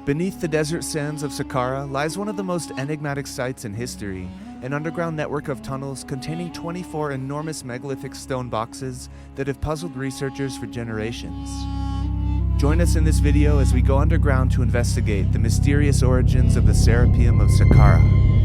Beneath the desert sands of Saqqara lies one of the most enigmatic sites in history, an underground network of tunnels containing 24 enormous megalithic stone boxes that have puzzled researchers for generations. Join us in this video as we go underground to investigate the mysterious origins of the Serapeum of Saqqara.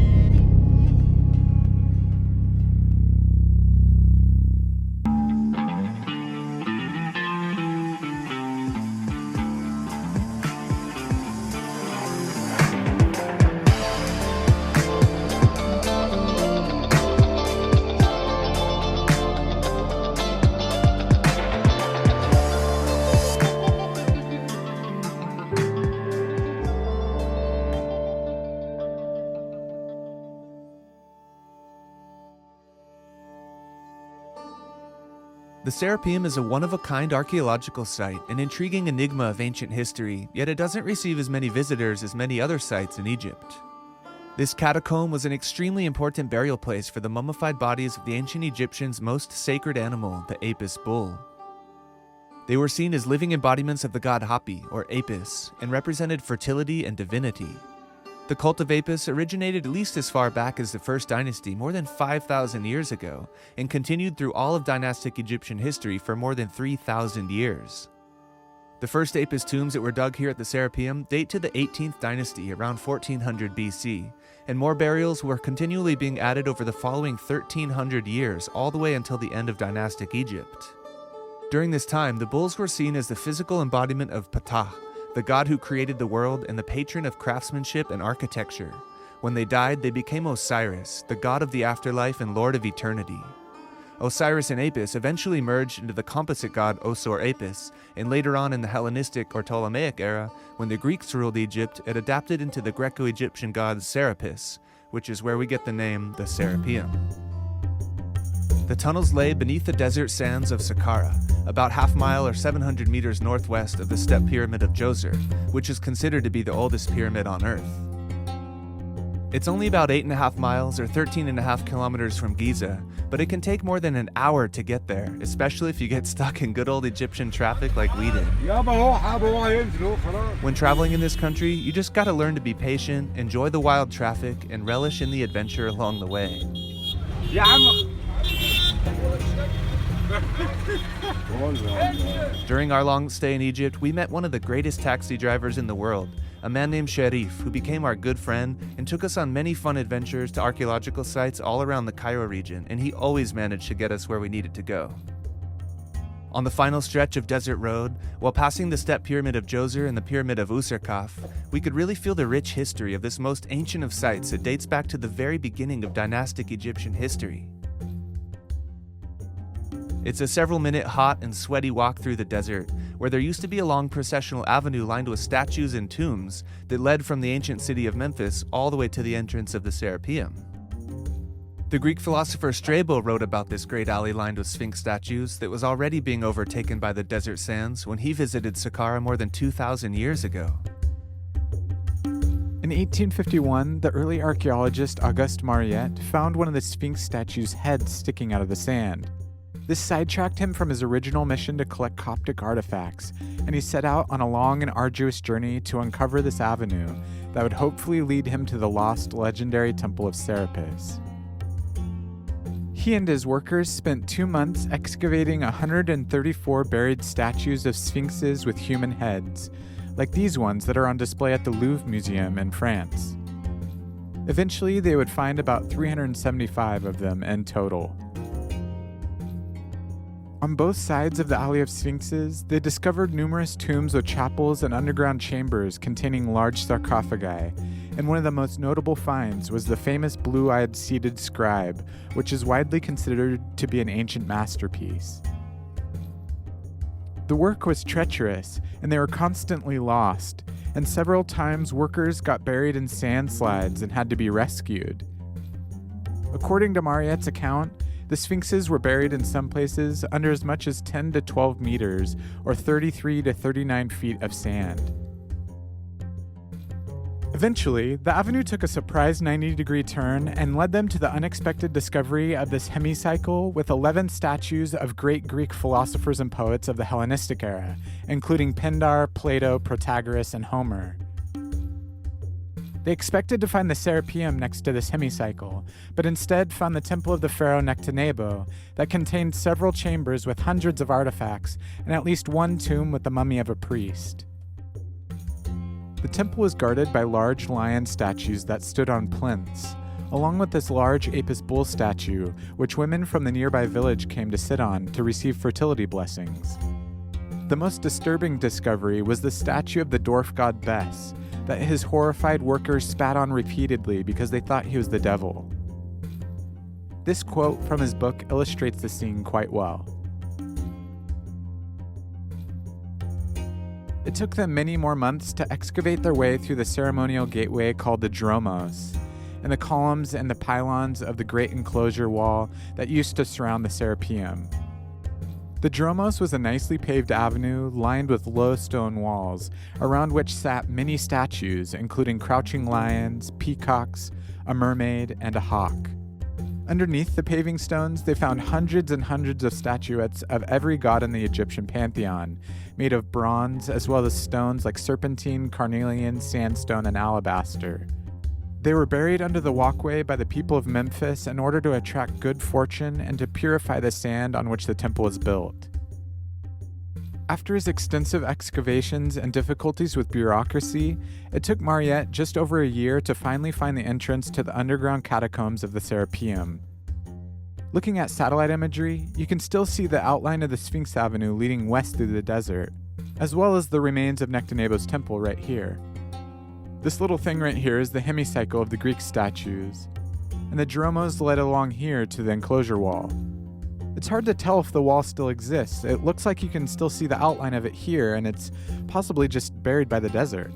The Serapeum is a one-of-a-kind archaeological site, an intriguing enigma of ancient history, yet it doesn't receive as many visitors as many other sites in Egypt. This catacomb was an extremely important burial place for the mummified bodies of the ancient Egyptians' most sacred animal, the Apis bull. They were seen as living embodiments of the god Hapi, or Apis, and represented fertility and divinity. The cult of Apis originated at least as far back as the First Dynasty more than 5,000 years ago, and continued through all of dynastic Egyptian history for more than 3,000 years. The first Apis tombs that were dug here at the Serapeum date to the 18th dynasty, around 1400 BC, and more burials were continually being added over the following 1,300 years, all the way until the end of dynastic Egypt. During this time, the bulls were seen as the physical embodiment of Ptah, the god who created the world and the patron of craftsmanship and architecture. When they died, they became Osiris, the god of the afterlife and lord of eternity. Osiris and Apis eventually merged into the composite god Osir-Apis, and later on in the Hellenistic or Ptolemaic era, when the Greeks ruled Egypt, it adapted into the Greco-Egyptian god Serapis, which is where we get the name the Serapeum. The tunnels lay beneath the desert sands of Saqqara, about half mile or 700 meters northwest of the step pyramid of Djoser, which is considered to be the oldest pyramid on Earth. It's only about 8.5 miles or 13.5 kilometers from Giza, but it can take more than an hour to get there, especially if you get stuck in good old Egyptian traffic like we did. When traveling in this country, you just gotta learn to be patient, enjoy the wild traffic, and relish in the adventure along the way. During our long stay in Egypt, we met one of the greatest taxi drivers in the world, a man named Sharif, who became our good friend and took us on many fun adventures to archaeological sites all around the Cairo region, and he always managed to get us where we needed to go. On the final stretch of desert road, while passing the step pyramid of Djoser and the pyramid of Userkaf, we could really feel the rich history of this most ancient of sites that dates back to the very beginning of dynastic Egyptian history. It's a several-minute hot and sweaty walk through the desert, where there used to be a long processional avenue lined with statues and tombs that led from the ancient city of Memphis all the way to the entrance of the Serapeum. The Greek philosopher Strabo wrote about this great alley lined with Sphinx statues that was already being overtaken by the desert sands when he visited Saqqara more than 2,000 years ago. In 1851, the early archaeologist Auguste Mariette found one of the Sphinx statue's heads sticking out of the sand. This sidetracked him from his original mission to collect Coptic artifacts, and he set out on a long and arduous journey to uncover this avenue that would hopefully lead him to the lost legendary temple of Serapis. He and his workers spent 2 months excavating 134 buried statues of sphinxes with human heads, like these ones that are on display at the Louvre Museum in France. Eventually, they would find about 375 of them in total. On both sides of the Alley of Sphinxes, they discovered numerous tombs with chapels and underground chambers containing large sarcophagi, and one of the most notable finds was the famous blue-eyed seated scribe, which is widely considered to be an ancient masterpiece. The work was treacherous, and they were constantly lost, and several times workers got buried in sandslides and had to be rescued. According to Mariette's account, the sphinxes were buried in some places under as much as 10 to 12 meters, or 33 to 39 feet of sand. Eventually, the avenue took a surprise 90-degree turn and led them to the unexpected discovery of this hemicycle with 11 statues of great Greek philosophers and poets of the Hellenistic era, including Pindar, Plato, Protagoras, and Homer. They expected to find the Serapeum next to this hemicycle, but instead found the temple of the pharaoh Nectanebo that contained several chambers with hundreds of artifacts and at least one tomb with the mummy of a priest. The temple was guarded by large lion statues that stood on plinths, along with this large Apis bull statue, which women from the nearby village came to sit on to receive fertility blessings. The most disturbing discovery was the statue of the dwarf god Bes, that his horrified workers spat on repeatedly because they thought he was the devil. This quote from his book illustrates the scene quite well. It took them many more months to excavate their way through the ceremonial gateway called the Dromos, and the columns and the pylons of the great enclosure wall that used to surround the Serapeum. The Dromos was a nicely paved avenue lined with low stone walls, around which sat many statues, including crouching lions, peacocks, a mermaid, and a hawk. Underneath the paving stones, they found hundreds and hundreds of statuettes of every god in the Egyptian pantheon, made of bronze as well as stones like serpentine, carnelian, sandstone, and alabaster. They were buried under the walkway by the people of Memphis in order to attract good fortune and to purify the sand on which the temple was built. After his extensive excavations and difficulties with bureaucracy, it took Mariette just over a year to finally find the entrance to the underground catacombs of the Serapeum. Looking at satellite imagery, you can still see the outline of the Sphinx Avenue leading west through the desert, as well as the remains of Nectanebo's temple right here. This little thing right here is the hemicycle of the Greek statues, and the Dromos led along here to the enclosure wall. It's hard to tell if the wall still exists. It looks like you can still see the outline of it here, and it's possibly just buried by the desert.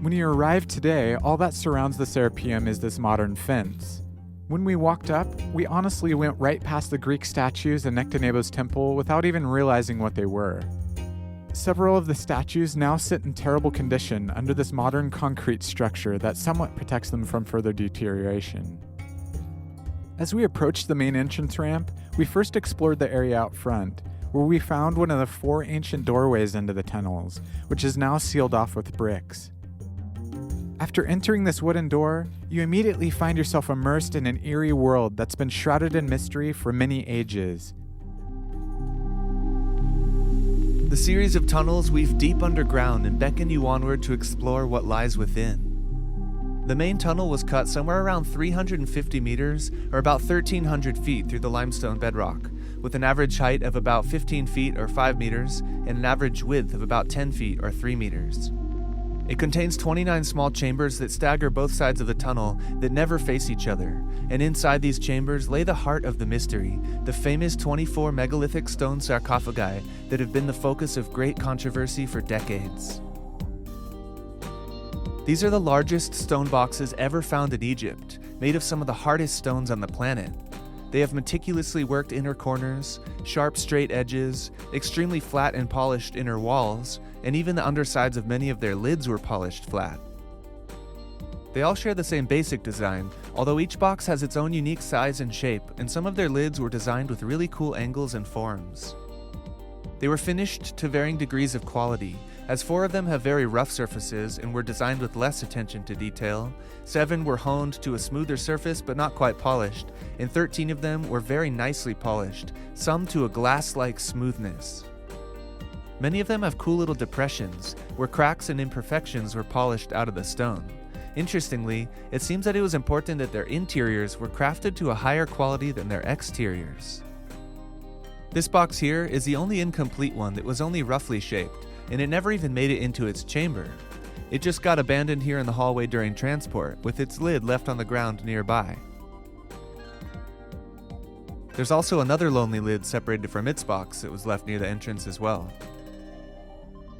When you arrive today, all that surrounds the Serapeum is this modern fence. When we walked up, we honestly went right past the Greek statues and Nectanebo's temple without even realizing what they were. Several of the statues now sit in terrible condition under this modern concrete structure that somewhat protects them from further deterioration. As we approached the main entrance ramp, we first explored the area out front, where we found one of the 4 ancient doorways into the tunnels, which is now sealed off with bricks. After entering this wooden door, you immediately find yourself immersed in an eerie world that's been shrouded in mystery for many ages. The series of tunnels weave deep underground and beckon you onward to explore what lies within. The main tunnel was cut somewhere around 350 meters, or about 1,300 feet through the limestone bedrock, with an average height of about 15 feet or 5 meters, and an average width of about 10 feet or 3 meters. It contains 29 small chambers that stagger both sides of the tunnel that never face each other, and inside these chambers lay the heart of the mystery, the famous 24 megalithic stone sarcophagi that have been the focus of great controversy for decades. These are the largest stone boxes ever found in Egypt, made of some of the hardest stones on the planet. They have meticulously worked inner corners, sharp straight edges, extremely flat and polished inner walls, and even the undersides of many of their lids were polished flat. They all share the same basic design, although each box has its own unique size and shape, and some of their lids were designed with really cool angles and forms. They were finished to varying degrees of quality, as 4 of them have very rough surfaces and were designed with less attention to detail, 7 were honed to a smoother surface but not quite polished, and 13 of them were very nicely polished, some to a glass-like smoothness. Many of them have cool little depressions, where cracks and imperfections were polished out of the stone. Interestingly, it seems that it was important that their interiors were crafted to a higher quality than their exteriors. This box here is the only incomplete one that was only roughly shaped, and it never even made it into its chamber. It just got abandoned here in the hallway during transport, with its lid left on the ground nearby. There's also another lonely lid separated from its box that was left near the entrance as well.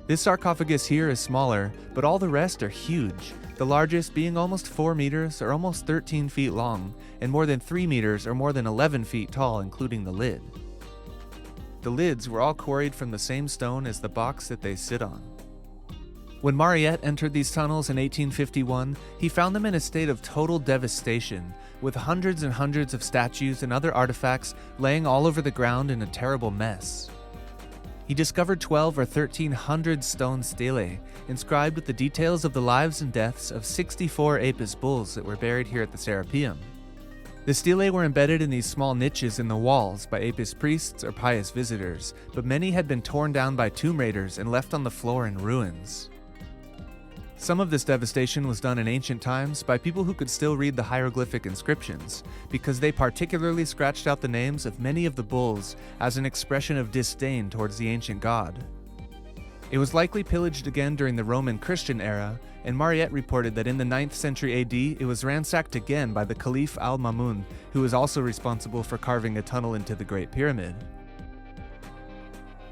This sarcophagus here is smaller, but all the rest are huge, the largest being almost 4 meters or almost 13 feet long, and more than 3 meters or more than 11 feet tall, including the lid. The lids were all quarried from the same stone as the box that they sit on. When Mariette entered these tunnels in 1851, he found them in a state of total devastation, with hundreds and hundreds of statues and other artifacts laying all over the ground in a terrible mess. He discovered 12 or 1,300 stone stelae, inscribed with the details of the lives and deaths of 64 Apis bulls that were buried here at the Serapeum. The stelae were embedded in these small niches in the walls by Apis priests or pious visitors, but many had been torn down by tomb raiders and left on the floor in ruins. Some of this devastation was done in ancient times by people who could still read the hieroglyphic inscriptions, because they particularly scratched out the names of many of the bulls as an expression of disdain towards the ancient god. It was likely pillaged again during the Roman Christian era, and Mariette reported that in the 9th century AD it was ransacked again by the Caliph al-Mamun, who was also responsible for carving a tunnel into the Great Pyramid.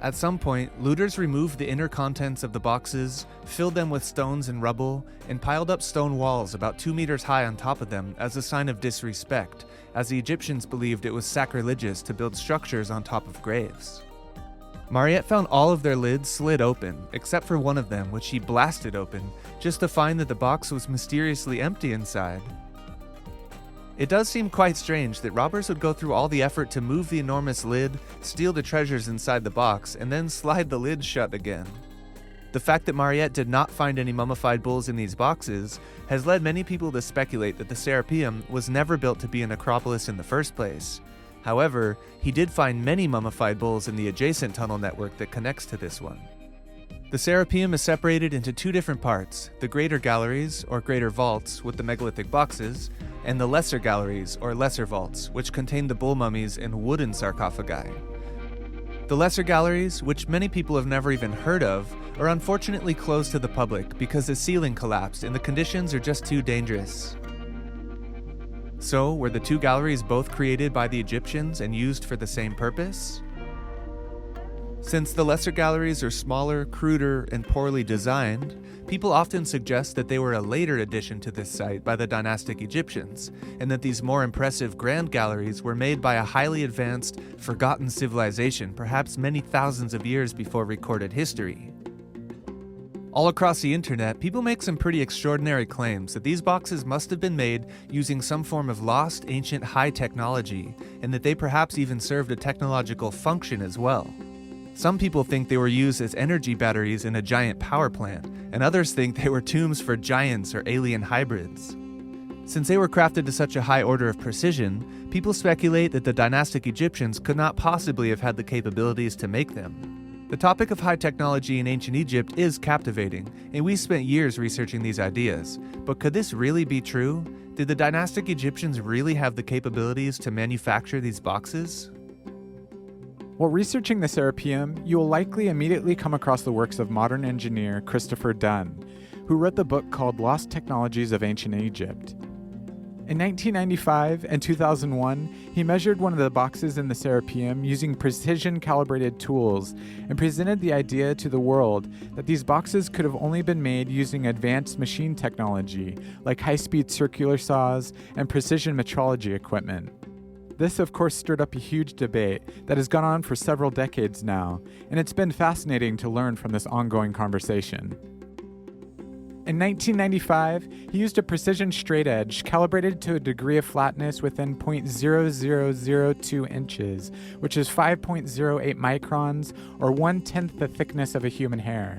At some point, looters removed the inner contents of the boxes, filled them with stones and rubble, and piled up stone walls about 2 meters high on top of them as a sign of disrespect, as the Egyptians believed it was sacrilegious to build structures on top of graves. Mariette found all of their lids slid open, except for one of them, which he blasted open, just to find that the box was mysteriously empty inside. It does seem quite strange that robbers would go through all the effort to move the enormous lid, steal the treasures inside the box, and then slide the lid shut again. The fact that Mariette did not find any mummified bulls in these boxes has led many people to speculate that the Serapeum was never built to be a necropolis in the first place. However, he did find many mummified bulls in the adjacent tunnel network that connects to this one. The Serapeum is separated into 2 different parts, the greater galleries, or greater vaults, with the megalithic boxes, and the lesser galleries, or lesser vaults, which contain the bull mummies and wooden sarcophagi. The lesser galleries, which many people have never even heard of, are unfortunately closed to the public because the ceiling collapsed and the conditions are just too dangerous. So, were the 2 galleries both created by the Egyptians and used for the same purpose? Since the lesser galleries are smaller, cruder, and poorly designed, people often suggest that they were a later addition to this site by the dynastic Egyptians, and that these more impressive grand galleries were made by a highly advanced, forgotten civilization perhaps many thousands of years before recorded history. All across the internet, people make some pretty extraordinary claims that these boxes must have been made using some form of lost ancient high technology, and that they perhaps even served a technological function as well. Some people think they were used as energy batteries in a giant power plant, and others think they were tombs for giants or alien hybrids. Since they were crafted to such a high order of precision, people speculate that the dynastic Egyptians could not possibly have had the capabilities to make them. The topic of high technology in ancient Egypt is captivating, and we spent years researching these ideas. But could this really be true? Did the dynastic Egyptians really have the capabilities to manufacture these boxes? While researching the Serapeum, you will likely immediately come across the works of modern engineer Christopher Dunn, who wrote the book called Lost Technologies of Ancient Egypt. In 1995 and 2001, he measured one of the boxes in the Serapeum using precision-calibrated tools and presented the idea to the world that these boxes could have only been made using advanced machine technology like high-speed circular saws and precision metrology equipment. This, of course, stirred up a huge debate that has gone on for several decades now, and it's been fascinating to learn from this ongoing conversation. In 1995, he used a precision straight edge calibrated to a degree of flatness within 0.0002 inches, which is 5.08 microns, or 1/10 the thickness of a human hair,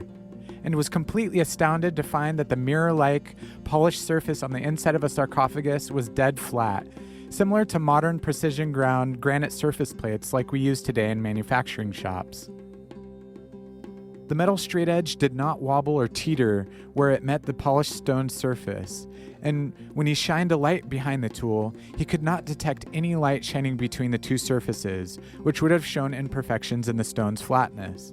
and was completely astounded to find that the mirror-like, polished surface on the inside of a sarcophagus was dead flat, similar to modern precision-ground granite surface plates like we use today in manufacturing shops. The metal straight edge did not wobble or teeter where it met the polished stone surface, and when he shined a light behind the tool, he could not detect any light shining between the 2 surfaces, which would have shown imperfections in the stone's flatness.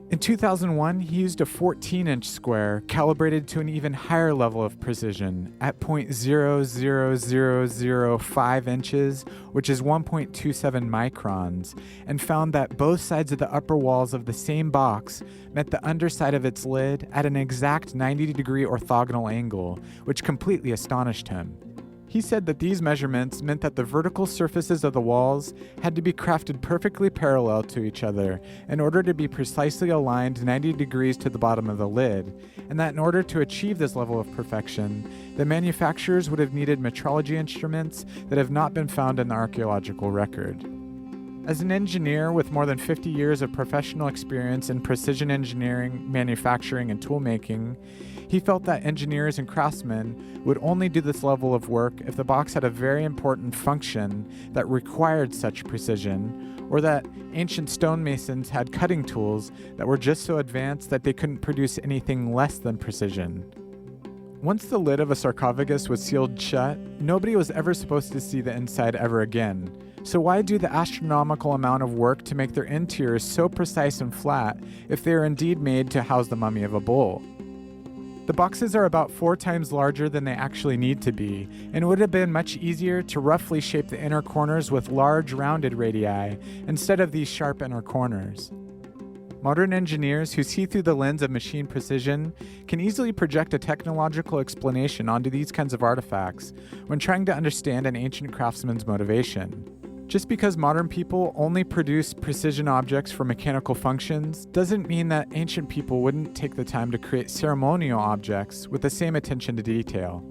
In 2001, he used a 14-inch square calibrated to an even higher level of precision at 0.00005 inches, which is 1.27 microns, and found that both sides of the upper walls of the same box met the underside of its lid at an exact 90-degree orthogonal angle, which completely astonished him. He said that these measurements meant that the vertical surfaces of the walls had to be crafted perfectly parallel to each other in order to be precisely aligned 90 degrees to the bottom of the lid, and that in order to achieve this level of perfection, the manufacturers would have needed metrology instruments that have not been found in the archaeological record. As an engineer with more than 50 years of professional experience in precision engineering, manufacturing, and toolmaking, he felt that engineers and craftsmen would only do this level of work if the box had a very important function that required such precision, or that ancient stonemasons had cutting tools that were just so advanced that they couldn't produce anything less than precision. Once the lid of a sarcophagus was sealed shut, nobody was ever supposed to see the inside ever again. So why do the astronomical amount of work to make their interiors so precise and flat if they are indeed made to house the mummy of a bull? The boxes are about 4 times larger than they actually need to be, and it would have been much easier to roughly shape the inner corners with large rounded radii instead of these sharp inner corners. Modern engineers who see through the lens of machine precision can easily project a technological explanation onto these kinds of artifacts when trying to understand an ancient craftsman's motivation. Just because modern people only produce precision objects for mechanical functions doesn't mean that ancient people wouldn't take the time to create ceremonial objects with the same attention to detail.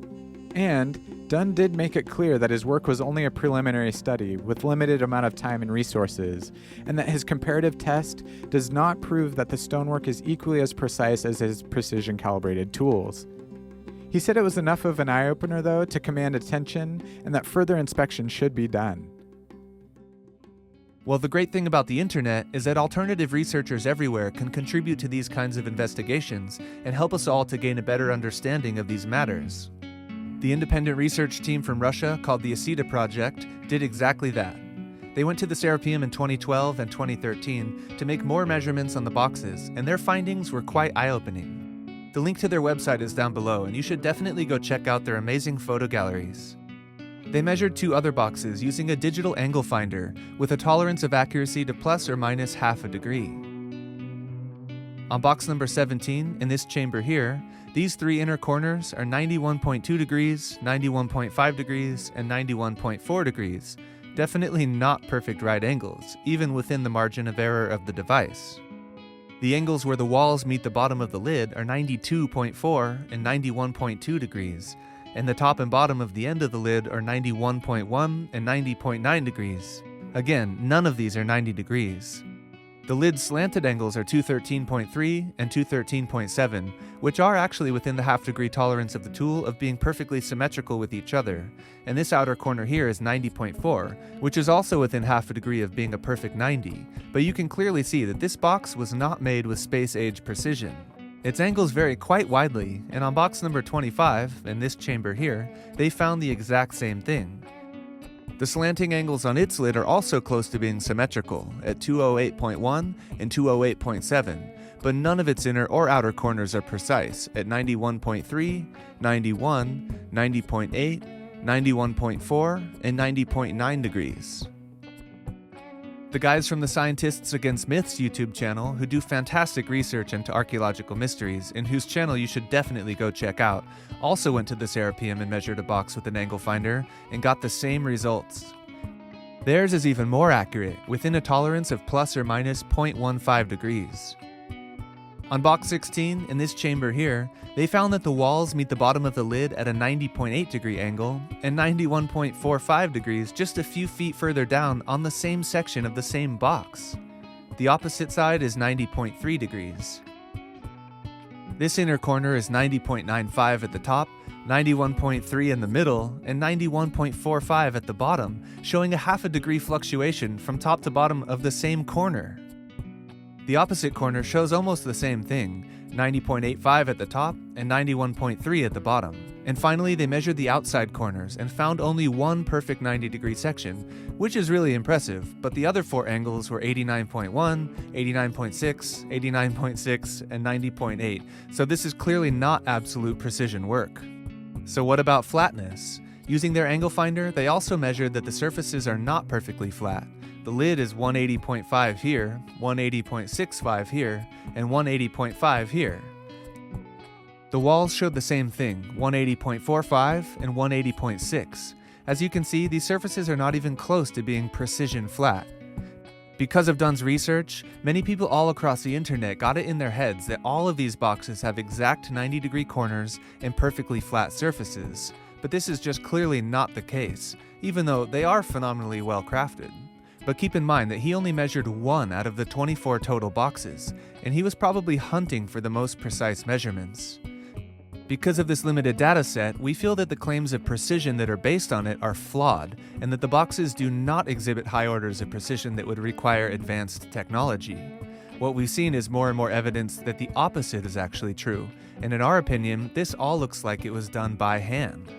And Dunn did make it clear that his work was only a preliminary study with limited amount of time and resources, and that his comparative test does not prove that the stonework is equally as precise as his precision-calibrated tools. He said it was enough of an eye-opener, though, to command attention, and that further inspection should be done. Well, the great thing about the internet is that alternative researchers everywhere can contribute to these kinds of investigations and help us all to gain a better understanding of these matters. The independent research team from Russia called the ACITA Project did exactly that. They went to the Serapeum in 2012 and 2013 to make more measurements on the boxes, and their findings were quite eye-opening. The link to their website is down below, and you should definitely go check out their amazing photo galleries. They measured 2 other boxes using a digital angle finder with a tolerance of accuracy to plus or minus half a degree. On box number 17, in this chamber here, these 3 inner corners are 91.2 degrees, 91.5 degrees, and 91.4 degrees. Definitely not perfect right angles, even within the margin of error of the device. The angles where the walls meet the bottom of the lid are 92.4 and 91.2 degrees, and the top and bottom of the end of the lid are 91.1 and 90.9 degrees. Again, none of these are 90 degrees. The lid's slanted angles are 213.3 and 213.7, which are actually within the half-degree tolerance of the tool of being perfectly symmetrical with each other, and this outer corner here is 90.4, which is also within half a degree of being a perfect 90, but you can clearly see that this box was not made with space-age precision. Its angles vary quite widely, and on box number 25, in this chamber here, they found the exact same thing. The slanting angles on its lid are also close to being symmetrical, at 208.1 and 208.7, but none of its inner or outer corners are precise, at 91.3, 91, 90.8, 91.4, and 90.9 degrees. The guys from the Scientists Against Myths YouTube channel, who do fantastic research into archaeological mysteries, and whose channel you should definitely go check out, also went to the Serapeum and measured a box with an angle finder, and got the same results. Theirs is even more accurate, within a tolerance of plus or minus 0.15 degrees. On box 16, in this chamber here, they found that the walls meet the bottom of the lid at a 90.8 degree angle and 91.45 degrees just a few feet further down on the same section of the same box. The opposite side is 90.3 degrees. This inner corner is 90.95 at the top, 91.3 in the middle, and 91.45 at the bottom, showing a half a degree fluctuation from top to bottom of the same corner. The opposite corner shows almost the same thing, 90.85 at the top and 91.3 at the bottom. And finally, they measured the outside corners and found only one perfect 90-degree section, which is really impressive, but the other 4 angles were 89.1, 89.6, 89.6, and 90.8, so this is clearly not absolute precision work. So what about flatness? Using their angle finder, they also measured that the surfaces are not perfectly flat. The lid is 180.5 here, 180.65 here, and 180.5 here. The walls showed the same thing, 180.45 and 180.6. As you can see, these surfaces are not even close to being precision flat. Because of Dunn's research, many people all across the internet got it in their heads that all of these boxes have exact 90-degree corners and perfectly flat surfaces. But this is just clearly not the case, even though they are phenomenally well crafted. But keep in mind that he only measured 1 out of the 24 total boxes, and he was probably hunting for the most precise measurements. Because of this limited data set, we feel that the claims of precision that are based on it are flawed, and that the boxes do not exhibit high orders of precision that would require advanced technology. What we've seen is more and more evidence that the opposite is actually true, and in our opinion, this all looks like it was done by hand.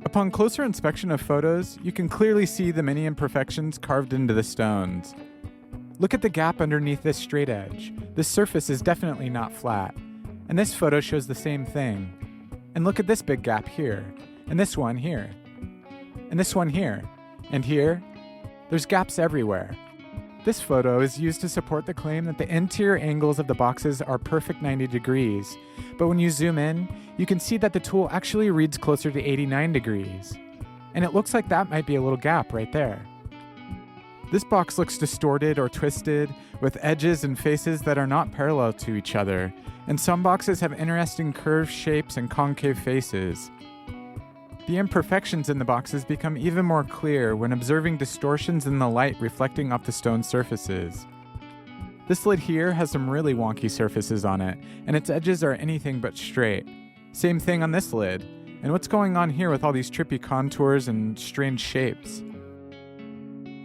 Upon closer inspection of photos, you can clearly see the many imperfections carved into the stones. Look at the gap underneath this straight edge. This surface is definitely not flat. And this photo shows the same thing. And look at this big gap here, and this one here, and this one here, and here. There's gaps everywhere. This photo is used to support the claim that the interior angles of the boxes are perfect 90 degrees, but when you zoom in, you can see that the tool actually reads closer to 89 degrees. And it looks like that might be a little gap right there. This box looks distorted or twisted, with edges and faces that are not parallel to each other, and some boxes have interesting curved shapes and concave faces. The imperfections in the boxes become even more clear when observing distortions in the light reflecting off the stone surfaces. This lid here has some really wonky surfaces on it, and its edges are anything but straight. Same thing on this lid. And what's going on here with all these trippy contours and strange shapes?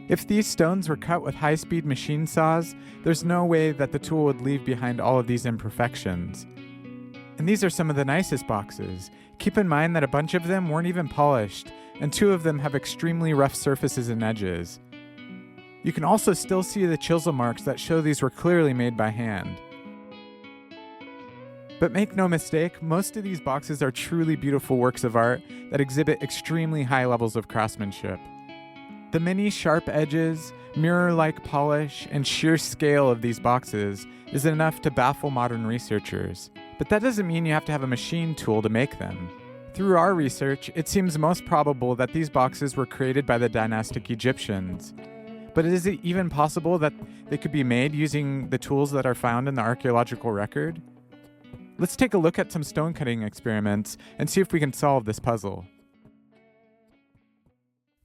If these stones were cut with high-speed machine saws, there's no way that the tool would leave behind all of these imperfections. And these are some of the nicest boxes. Keep in mind that a bunch of them weren't even polished, and 2 of them have extremely rough surfaces and edges. You can also still see the chisel marks that show these were clearly made by hand. But make no mistake, most of these boxes are truly beautiful works of art that exhibit extremely high levels of craftsmanship. The many sharp edges, mirror-like polish, and sheer scale of these boxes is enough to baffle modern researchers. But that doesn't mean you have to have a machine tool to make them. Through our research, it seems most probable that these boxes were created by the dynastic Egyptians. But is it even possible that they could be made using the tools that are found in the archaeological record? Let's take a look at some stone cutting experiments and see if we can solve this puzzle.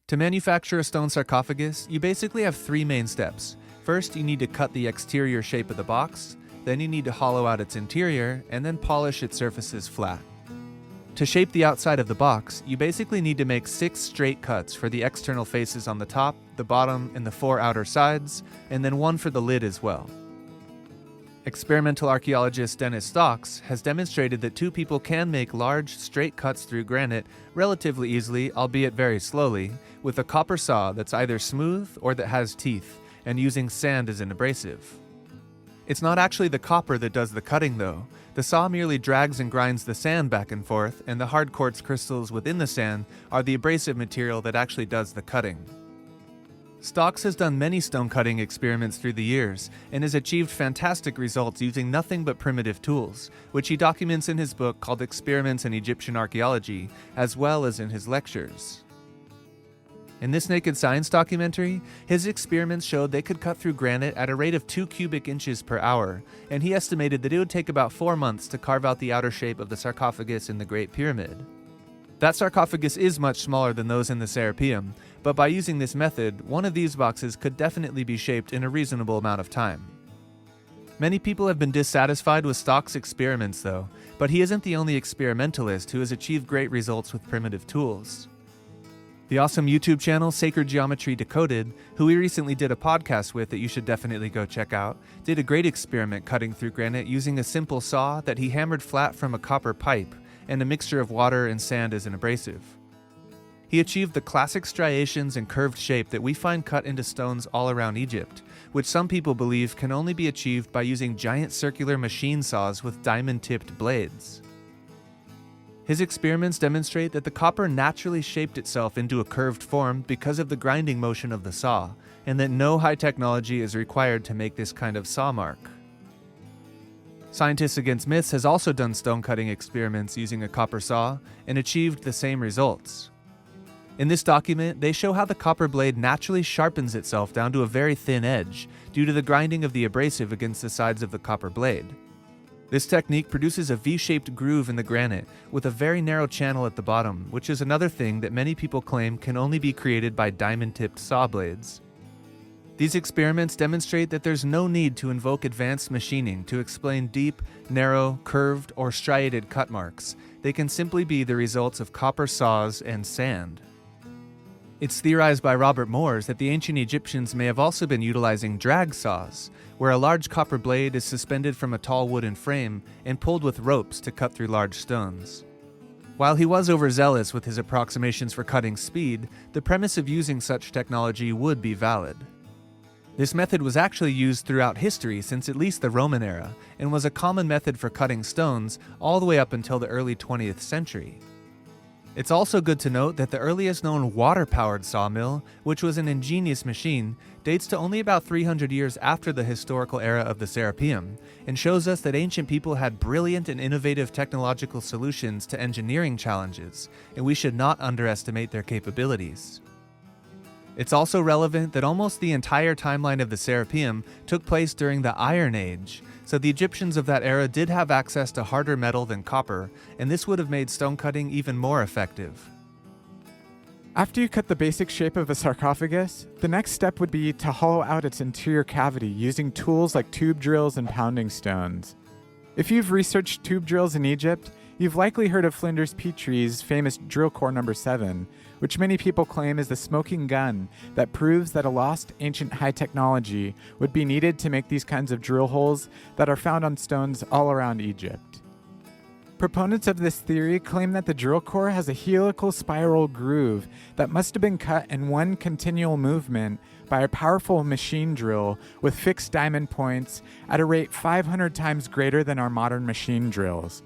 To manufacture a stone sarcophagus, you basically have 3 main steps. First, you need to cut the exterior shape of the box, then you need to hollow out its interior, and then polish its surfaces flat. To shape the outside of the box, you basically need to make 6 straight cuts for the external faces on the top, the bottom, and the 4 outer sides, and then 1 for the lid as well. Experimental archaeologist Dennis Stocks has demonstrated that 2 people can make large, straight cuts through granite relatively easily, albeit very slowly, with a copper saw that's either smooth or that has teeth, and using sand as an abrasive. It's not actually the copper that does the cutting though. The saw merely drags and grinds the sand back and forth, and the hard quartz crystals within the sand are the abrasive material that actually does the cutting. Stocks has done many stone cutting experiments through the years and has achieved fantastic results using nothing but primitive tools, which he documents in his book called Experiments in Egyptian Archaeology, as well as in his lectures. In this Naked Science documentary, his experiments showed they could cut through granite at a rate of 2 cubic inches per hour, and he estimated that it would take about 4 months to carve out the outer shape of the sarcophagus in the Great Pyramid. That sarcophagus is much smaller than those in the Serapeum, but by using this method, one of these boxes could definitely be shaped in a reasonable amount of time. Many people have been dissatisfied with Stocks' experiments though, but he isn't the only experimentalist who has achieved great results with primitive tools. The awesome YouTube channel Sacred Geometry Decoded, who we recently did a podcast with that you should definitely go check out, did a great experiment cutting through granite using a simple saw that he hammered flat from a copper pipe and a mixture of water and sand as an abrasive. He achieved the classic striations and curved shape that we find cut into stones all around Egypt, which some people believe can only be achieved by using giant circular machine saws with diamond-tipped blades. His experiments demonstrate that the copper naturally shaped itself into a curved form because of the grinding motion of the saw, and that no high technology is required to make this kind of saw mark. Scientists Against Myths has also done stone cutting experiments using a copper saw and achieved the same results. In this document, they show how the copper blade naturally sharpens itself down to a very thin edge due to the grinding of the abrasive against the sides of the copper blade. This technique produces a V-shaped groove in the granite with a very narrow channel at the bottom, which is another thing that many people claim can only be created by diamond-tipped saw blades. These experiments demonstrate that there's no need to invoke advanced machining to explain deep, narrow, curved, or striated cut marks. They can simply be the results of copper saws and sand. It's theorized by Robert Moores that the ancient Egyptians may have also been utilizing drag saws, where a large copper blade is suspended from a tall wooden frame and pulled with ropes to cut through large stones. While he was overzealous with his approximations for cutting speed, the premise of using such technology would be valid. This method was actually used throughout history since at least the Roman era, and was a common method for cutting stones all the way up until the early 20th century. It's also good to note that the earliest known water-powered sawmill, which was an ingenious machine, dates to only about 300 years after the historical era of the Serapeum, and shows us that ancient people had brilliant and innovative technological solutions to engineering challenges, and we should not underestimate their capabilities. It's also relevant that almost the entire timeline of the Serapeum took place during the Iron Age, so the Egyptians of that era did have access to harder metal than copper, and this would have made stone cutting even more effective. After you cut the basic shape of a sarcophagus, the next step would be to hollow out its interior cavity using tools like tube drills and pounding stones. If you've researched tube drills in Egypt, you've likely heard of Flinders Petrie's famous drill core number 7, which many people claim is the smoking gun that proves that a lost ancient high technology would be needed to make these kinds of drill holes that are found on stones all around Egypt. Proponents of this theory claim that the drill core has a helical spiral groove that must have been cut in one continual movement by a powerful machine drill with fixed diamond points at a rate 500 times greater than our modern machine drills.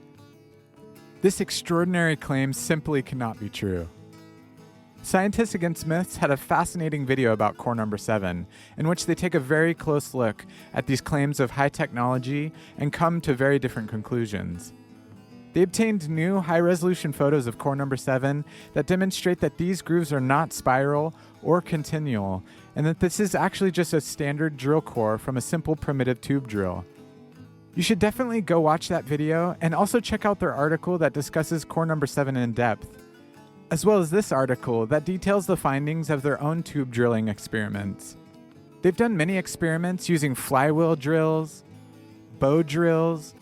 This extraordinary claim simply cannot be true. Scientists Against Myths had a fascinating video about core number 7, in which they take a very close look at these claims of high technology and come to very different conclusions. They obtained new high-resolution photos of core number 7 that demonstrate that these grooves are not spiral or continual, and that this is actually just a standard drill core from a simple primitive tube drill. You should definitely go watch that video and also check out their article that discusses core number 7 in depth, as well as this article that details the findings of their own tube drilling experiments. They've done many experiments using flywheel drills, bow drills,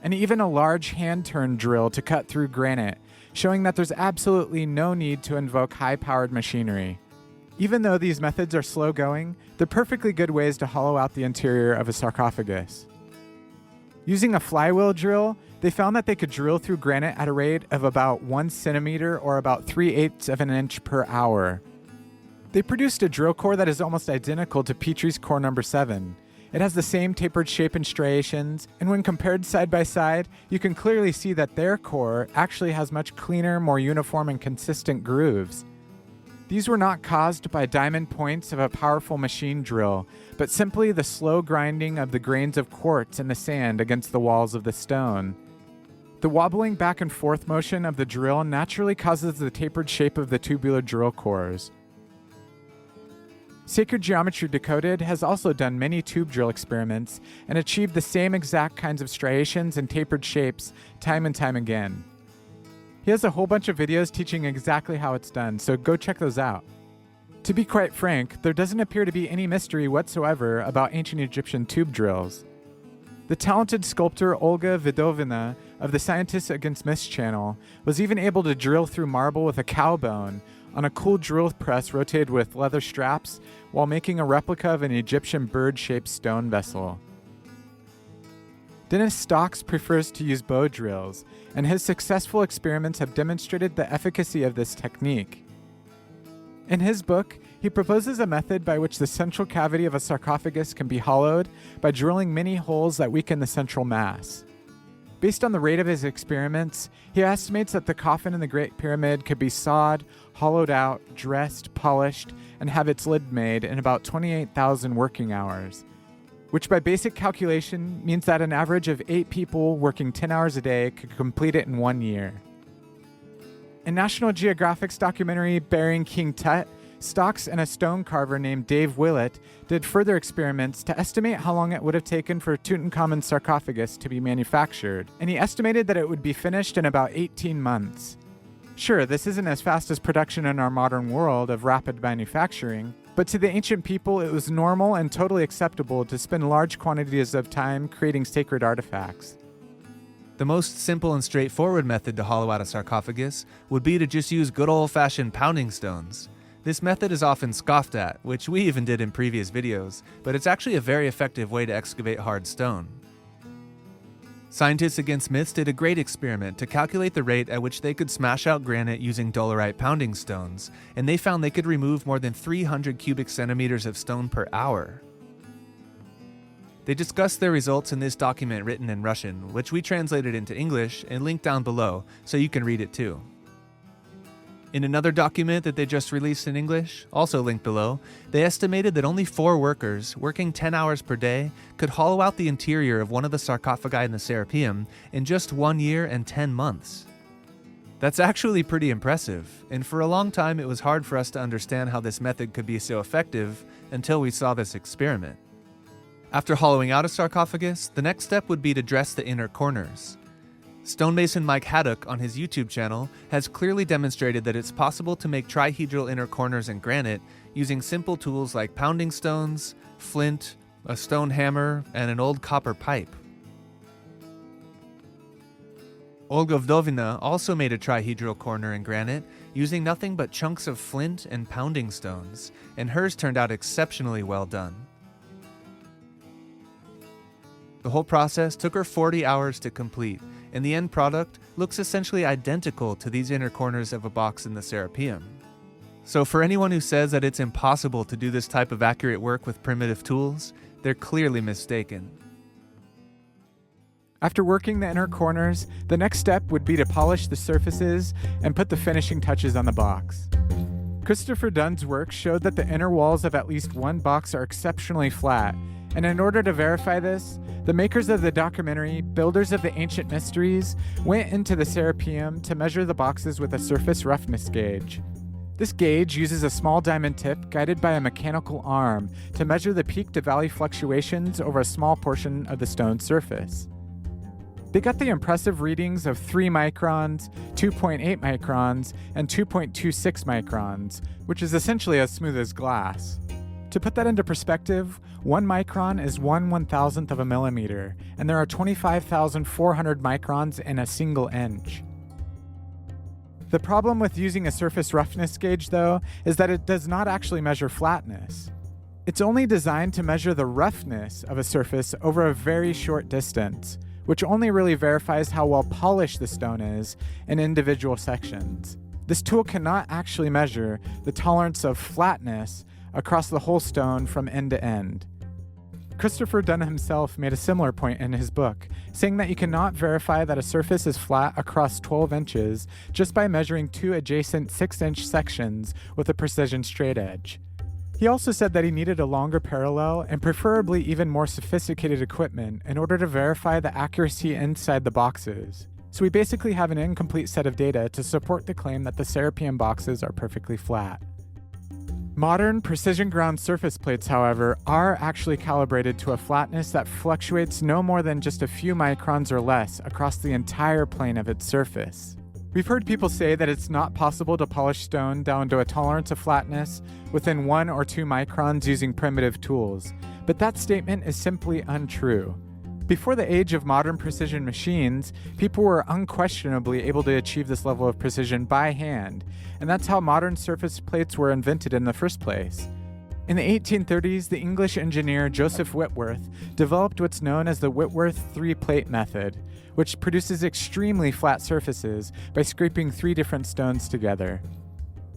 and even a large hand-turn drill to cut through granite, showing that there's absolutely no need to invoke high-powered machinery. Even though these methods are slow-going, they're perfectly good ways to hollow out the interior of a sarcophagus. Using a flywheel drill, they found that they could drill through granite at a rate of about 1 centimeter or about 3/8 of an inch per hour. They produced a drill core that is almost identical to Petrie's core number 7. It has the same tapered shape and striations, and when compared side by side, you can clearly see that their core actually has much cleaner, more uniform and consistent grooves. These were not caused by diamond points of a powerful machine drill, but simply the slow grinding of the grains of quartz in the sand against the walls of the stone. The wobbling back and forth motion of the drill naturally causes the tapered shape of the tubular drill cores. Sacred Geometry Decoded has also done many tube drill experiments and achieved the same exact kinds of striations and tapered shapes time and time again. He has a whole bunch of videos teaching exactly how it's done, so go check those out. To be quite frank, there doesn't appear to be any mystery whatsoever about ancient Egyptian tube drills. The talented sculptor Olga Vidovina of the Scientists Against Myths channel was even able to drill through marble with a cow bone on a cool drill press rotated with leather straps while making a replica of an Egyptian bird-shaped stone vessel. Dennis Stocks prefers to use bow drills, and his successful experiments have demonstrated the efficacy of this technique. In his book, he proposes a method by which the central cavity of a sarcophagus can be hollowed by drilling many holes that weaken the central mass. Based on the rate of his experiments, he estimates that the coffin in the Great Pyramid could be sawed, hollowed out, dressed, polished, and have its lid made in about 28,000 working hours, which by basic calculation means that an average of 8 people working 10 hours a day could complete it in 1 year. In National Geographic's documentary Burying King Tut, Stocks and a stone carver named Dave Willett did further experiments to estimate how long it would have taken for Tutankhamun's sarcophagus to be manufactured, and he estimated that it would be finished in about 18 months. Sure, this isn't as fast as production in our modern world of rapid manufacturing, but to the ancient people it was normal and totally acceptable to spend large quantities of time creating sacred artifacts. The most simple and straightforward method to hollow out a sarcophagus would be to just use good old-fashioned pounding stones. This method is often scoffed at, which we even did in previous videos, but it's actually a very effective way to excavate hard stone. Scientists against myths did a great experiment to calculate the rate at which they could smash out granite using dolerite pounding stones, and they found they could remove more than 300 cubic centimeters of stone per hour. They discussed their results in this document written in Russian, which we translated into English and linked down below, so you can read it too. In another document that they just released in English, also linked below, they estimated that only 4 workers, working 10 hours per day, could hollow out the interior of one of the sarcophagi in the Serapeum in just 1 year and 10 months. That's actually pretty impressive, and for a long time it was hard for us to understand how this method could be so effective until we saw this experiment. After hollowing out a sarcophagus, the next step would be to dress the inner corners. Stonemason Mike Haddock on his YouTube channel has clearly demonstrated that it's possible to make trihedral inner corners in granite using simple tools like pounding stones, flint, a stone hammer, and an old copper pipe. Olga Vdovina also made a trihedral corner in granite using nothing but chunks of flint and pounding stones, and hers turned out exceptionally well done. The whole process took her 40 hours to complete, and the end product looks essentially identical to these inner corners of a box in the Serapeum. So for anyone who says that it's impossible to do this type of accurate work with primitive tools, they're clearly mistaken. After working the inner corners, the next step would be to polish the surfaces and put the finishing touches on the box. Christopher Dunn's work showed that the inner walls of at least one box are exceptionally flat, and in order to verify this, the makers of the documentary, Builders of the Ancient Mysteries, went into the Serapeum to measure the boxes with a surface roughness gauge. This gauge uses a small diamond tip guided by a mechanical arm to measure the peak to valley fluctuations over a small portion of the stone surface. They got the impressive readings of 3 microns, 2.8 microns, and 2.26 microns, which is essentially as smooth as glass. To put that into perspective, 1 micron is 1/1000th of a millimeter, and there are 25,400 microns in a single inch. The problem with using a surface roughness gauge, though, is that it does not actually measure flatness. It's only designed to measure the roughness of a surface over a very short distance, which only really verifies how well polished the stone is in individual sections. This tool cannot actually measure the tolerance of flatness across the whole stone from end to end. Christopher Dunn himself made a similar point in his book, saying that you cannot verify that a surface is flat across 12 inches just by measuring 2 adjacent 6-inch sections with a precision straight edge. He also said that he needed a longer parallel and preferably even more sophisticated equipment in order to verify the accuracy inside the boxes. So we basically have an incomplete set of data to support the claim that the Serapeum boxes are perfectly flat. Modern precision ground surface plates, however, are actually calibrated to a flatness that fluctuates no more than just a few microns or less across the entire plane of its surface. We've heard people say that it's not possible to polish stone down to a tolerance of flatness within 1 or 2 microns using primitive tools, but that statement is simply untrue. Before the age of modern precision machines, people were unquestionably able to achieve this level of precision by hand, and that's how modern surface plates were invented in the first place. In the 1830s, the English engineer Joseph Whitworth developed what's known as the Whitworth 3-plate method, which produces extremely flat surfaces by scraping 3 different stones together.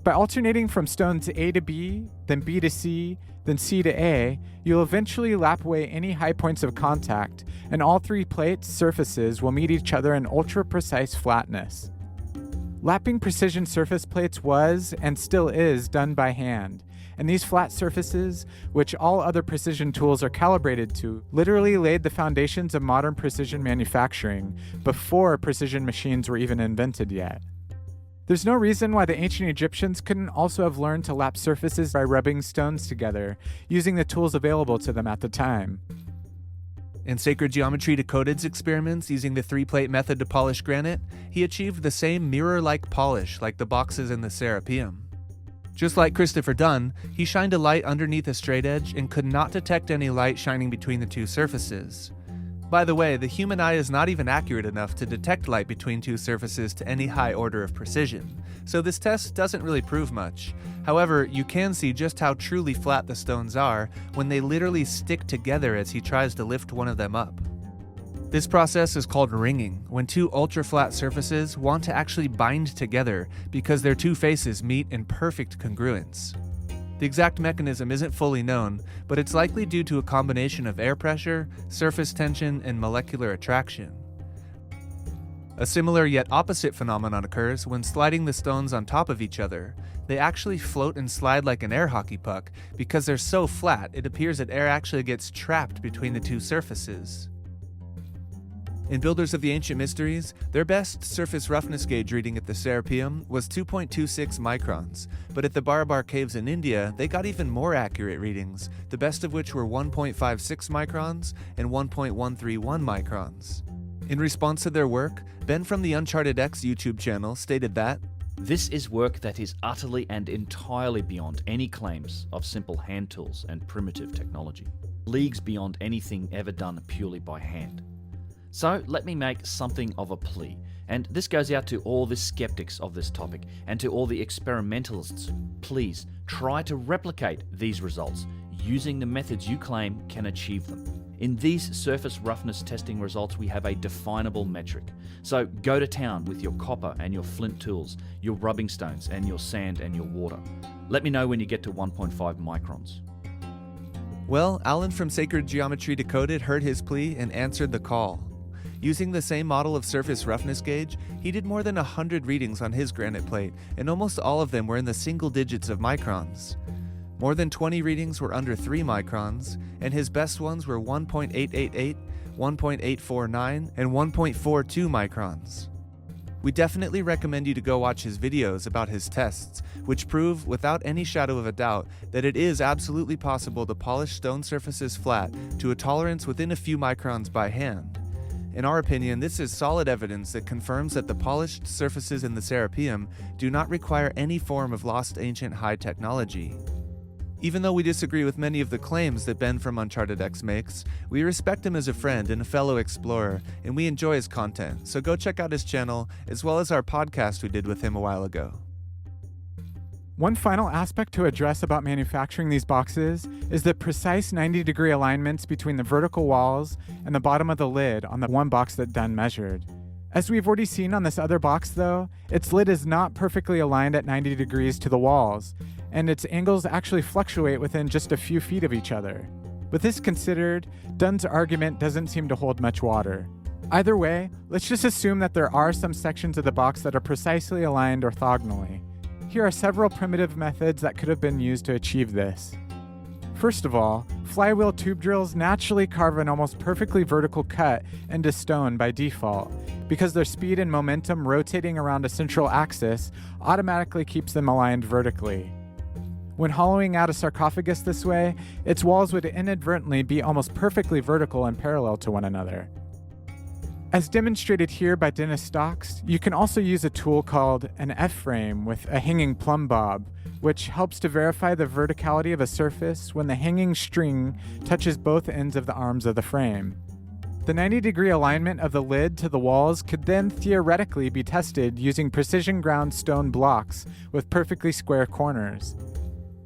By alternating from stones A to B, then B to C, then C to A, you'll eventually lap away any high points of contact, and all 3 plates' surfaces will meet each other in ultra-precise flatness. Lapping precision surface plates was, and still is, done by hand, and these flat surfaces, which all other precision tools are calibrated to, literally laid the foundations of modern precision manufacturing before precision machines were even invented yet. There's no reason why the ancient Egyptians couldn't also have learned to lap surfaces by rubbing stones together, using the tools available to them at the time. In Sacred Geometry Decoded's experiments using the 3-plate method to polish granite, he achieved the same mirror-like polish like the boxes in the Serapeum. Just like Christopher Dunn, he shined a light underneath a straight edge and could not detect any light shining between the two surfaces. By the way, the human eye is not even accurate enough to detect light between two surfaces to any high order of precision, so this test doesn't really prove much. However, you can see just how truly flat the stones are when they literally stick together as he tries to lift one of them up. This process is called ringing, when two ultra-flat surfaces want to actually bind together because their two faces meet in perfect congruence. The exact mechanism isn't fully known, but it's likely due to a combination of air pressure, surface tension, and molecular attraction. A similar yet opposite phenomenon occurs when sliding the stones on top of each other. They actually float and slide like an air hockey puck because they're so flat it appears that air actually gets trapped between the two surfaces. In Builders of the Ancient Mysteries, their best surface roughness gauge reading at the Serapeum was 2.26 microns, but at the Barabar Caves in India, they got even more accurate readings, the best of which were 1.56 microns and 1.131 microns. In response to their work, Ben from the Uncharted X YouTube channel stated that, "This is work that is utterly and entirely beyond any claims of simple hand tools and primitive technology, leagues beyond anything ever done purely by hand. So let me make something of a plea, and this goes out to all the skeptics of this topic and to all the experimentalists. Please try to replicate these results using the methods you claim can achieve them. In these surface roughness testing results, we have a definable metric. So go to town with your copper and your flint tools, your rubbing stones and your sand and your water. Let me know when you get to 1.5 microns. Well, Alan from Sacred Geometry Decoded heard his plea and answered the call. Using the same model of surface roughness gauge, he did more than 100 readings on his granite plate, and almost all of them were in the single digits of microns. More than 20 readings were under 3 microns, and his best ones were 1.888, 1.849, and 1.42 microns. We definitely recommend you to go watch his videos about his tests, which prove, without any shadow of a doubt, that it is absolutely possible to polish stone surfaces flat to a tolerance within a few microns by hand. In our opinion, this is solid evidence that confirms that the polished surfaces in the Serapeum do not require any form of lost ancient high technology. Even though we disagree with many of the claims that Ben from Uncharted X makes, we respect him as a friend and a fellow explorer, and we enjoy his content, so go check out his channel, as well as our podcast we did with him a while ago. One final aspect to address about manufacturing these boxes is the precise 90-degree alignments between the vertical walls and the bottom of the lid on the one box that Dunn measured. As we've already seen on this other box though, its lid is not perfectly aligned at 90 degrees to the walls, and its angles actually fluctuate within just a few feet of each other. With this considered, Dunn's argument doesn't seem to hold much water. Either way, let's just assume that there are some sections of the box that are precisely aligned orthogonally. Here are several primitive methods that could have been used to achieve this. First of all, flywheel tube drills naturally carve an almost perfectly vertical cut into stone by default, because their speed and momentum rotating around a central axis automatically keeps them aligned vertically. When hollowing out a sarcophagus this way, its walls would inadvertently be almost perfectly vertical and parallel to one another. As demonstrated here by Dennis Stocks, you can also use a tool called an F-frame with a hanging plumb bob, which helps to verify the verticality of a surface when the hanging string touches both ends of the arms of the frame. The 90-degree alignment of the lid to the walls could then theoretically be tested using precision ground stone blocks with perfectly square corners.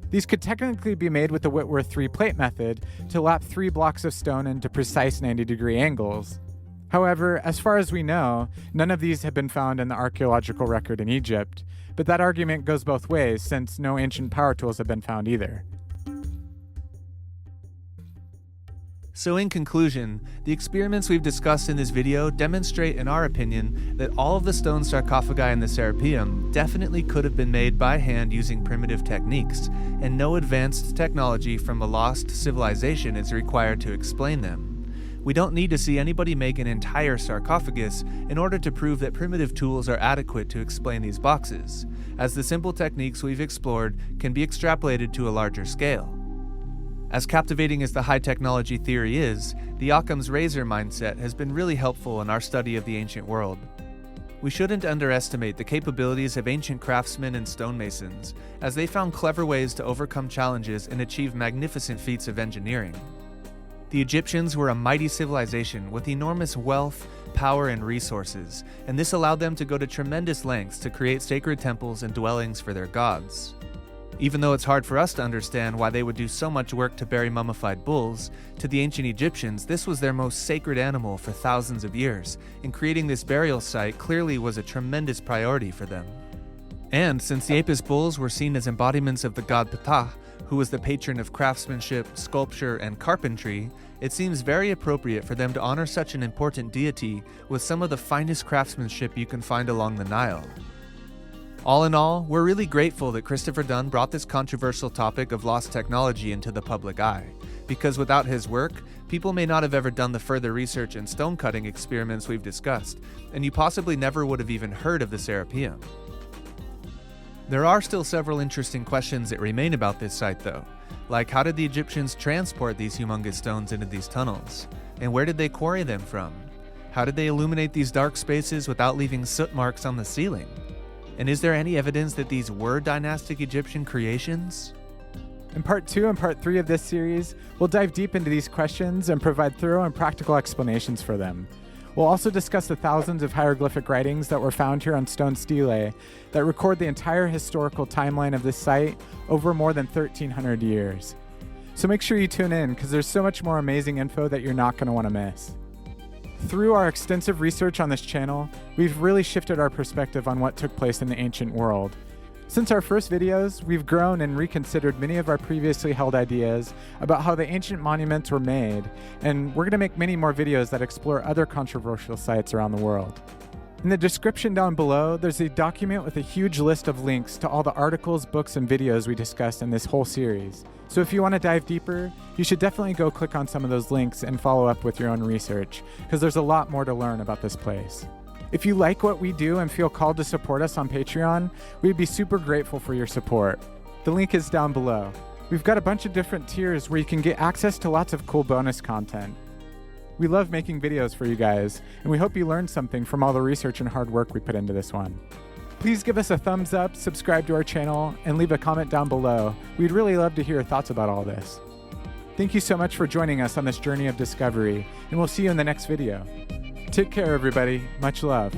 These could technically be made with the Whitworth 3-plate method to lap 3 blocks of stone into precise 90-degree angles. However, as far as we know, none of these have been found in the archaeological record in Egypt, but that argument goes both ways since no ancient power tools have been found either. So in conclusion, the experiments we've discussed in this video demonstrate, in our opinion, that all of the stone sarcophagi in the Serapeum definitely could have been made by hand using primitive techniques, and no advanced technology from a lost civilization is required to explain them. We don't need to see anybody make an entire sarcophagus in order to prove that primitive tools are adequate to explain these boxes, as the simple techniques we've explored can be extrapolated to a larger scale. As captivating as the high technology theory is, the Occam's razor mindset has been really helpful in our study of the ancient world. We shouldn't underestimate the capabilities of ancient craftsmen and stonemasons, as they found clever ways to overcome challenges and achieve magnificent feats of engineering. The Egyptians were a mighty civilization with enormous wealth, power, and resources, and this allowed them to go to tremendous lengths to create sacred temples and dwellings for their gods. Even though it's hard for us to understand why they would do so much work to bury mummified bulls, to the ancient Egyptians this was their most sacred animal for thousands of years, and creating this burial site clearly was a tremendous priority for them. And since the Apis bulls were seen as embodiments of the god Ptah, who was the patron of craftsmanship, sculpture, and carpentry, it seems very appropriate for them to honor such an important deity with some of the finest craftsmanship you can find along the Nile. All in all, we're really grateful that Christopher Dunn brought this controversial topic of lost technology into the public eye, because without his work, people may not have ever done the further research and stone cutting experiments we've discussed, and you possibly never would have even heard of the Serapeum. There are still several interesting questions that remain about this site though, like how did the Egyptians transport these humongous stones into these tunnels? And where did they quarry them from? How did they illuminate these dark spaces without leaving soot marks on the ceiling? And is there any evidence that these were dynastic Egyptian creations? In part 2 and part 3 of this series, we'll dive deep into these questions and provide thorough and practical explanations for them. We'll also discuss the thousands of hieroglyphic writings that were found here on stone stelae that record the entire historical timeline of this site over more than 1,300 years. So make sure you tune in, because there's so much more amazing info that you're not going to want to miss. Through our extensive research on this channel, we've really shifted our perspective on what took place in the ancient world. Since our first videos, we've grown and reconsidered many of our previously held ideas about how the ancient monuments were made, and we're going to make many more videos that explore other controversial sites around the world. In the description down below, there's a document with a huge list of links to all the articles, books, and videos we discussed in this whole series. So if you want to dive deeper, you should definitely go click on some of those links and follow up with your own research, because there's a lot more to learn about this place. If you like what we do and feel called to support us on Patreon, we'd be super grateful for your support. The link is down below. We've got a bunch of different tiers where you can get access to lots of cool bonus content. We love making videos for you guys, and we hope you learned something from all the research and hard work we put into this one. Please give us a thumbs up, subscribe to our channel, and leave a comment down below. We'd really love to hear your thoughts about all this. Thank you so much for joining us on this journey of discovery, and we'll see you in the next video. Take care, everybody. Much love.